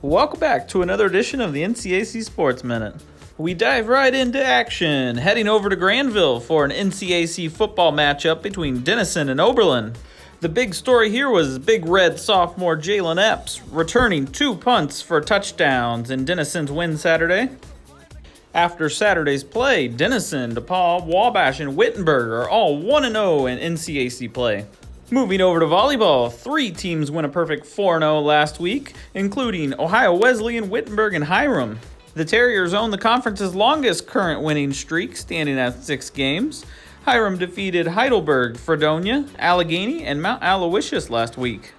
Welcome back to another edition of the NCAC Sports Minute. We dive right into action, heading over to Granville for an NCAC football matchup between Denison and Oberlin. The big story here was Big Red sophomore Jalen Epps returning 2 punts for touchdowns in Denison's win Saturday. After Saturday's play, Denison, DePaul, Wabash, and Wittenberg are all 1-0 in NCAC play. Moving over to volleyball, 3 teams went a perfect 4-0 last week, including Ohio Wesleyan, Wittenberg, and Hiram. The Terriers own the conference's longest current winning streak, standing at 6 games. Hiram defeated Heidelberg, Fredonia, Allegheny, and Mount Aloysius last week.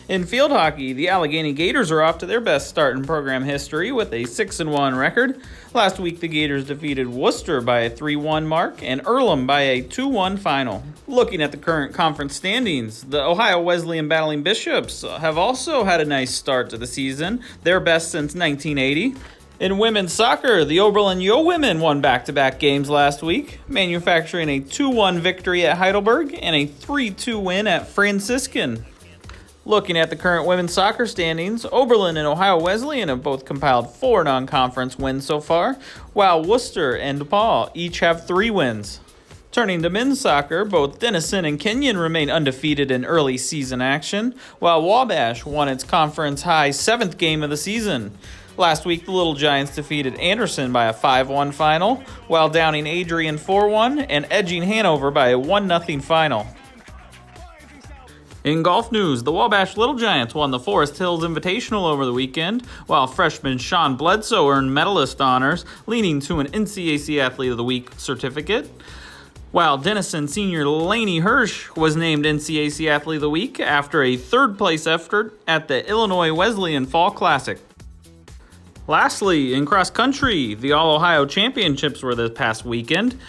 In field hockey, the Allegheny Gators are off to their best start in program history with a 6-1 record. Last week, the Gators defeated Worcester by a 3-1 mark and Earlham by a 2-1 final. Looking at the current conference standings, the Ohio Wesleyan Battling Bishops have also had a nice start to the season, their best since 1980. In women's soccer, the Oberlin Yo Women won back-to-back games last week, manufacturing a 2-1 victory at Heidelberg and a 3-2 win at Franciscan. Looking at the current women's soccer standings, Oberlin and Ohio Wesleyan have both compiled 4 non-conference wins so far, while Worcester and DePaul each have 3 wins. Turning to men's soccer, both Denison and Kenyon remain undefeated in early season action, while Wabash won its conference-high 7th game of the season. Last week, the Little Giants defeated Anderson by a 5-1 final, while downing Adrian 4-1 and edging Hanover by a 1-0 final. In golf news, the Wabash Little Giants won the Forest Hills Invitational over the weekend, while freshman Sean Bledsoe earned medalist honors, leading to an NCAC Athlete of the Week certificate. While Denison senior Lainey Hirsch was named NCAC Athlete of the Week after a 3rd-place effort at the Illinois Wesleyan Fall Classic. Lastly, in cross country, the All-Ohio Championships were this past weekend.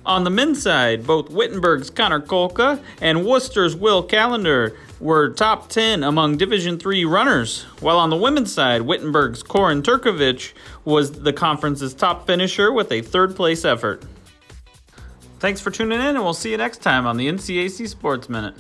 On the men's side, both Wittenberg's Connor Kolka and Worcester's Will Callender were top 10 among Division III runners, while on the women's side, Wittenberg's Corin Turkovic was the conference's top finisher with a 3rd-place effort. Thanks for tuning in, and we'll see you next time on the NCAC Sports Minute.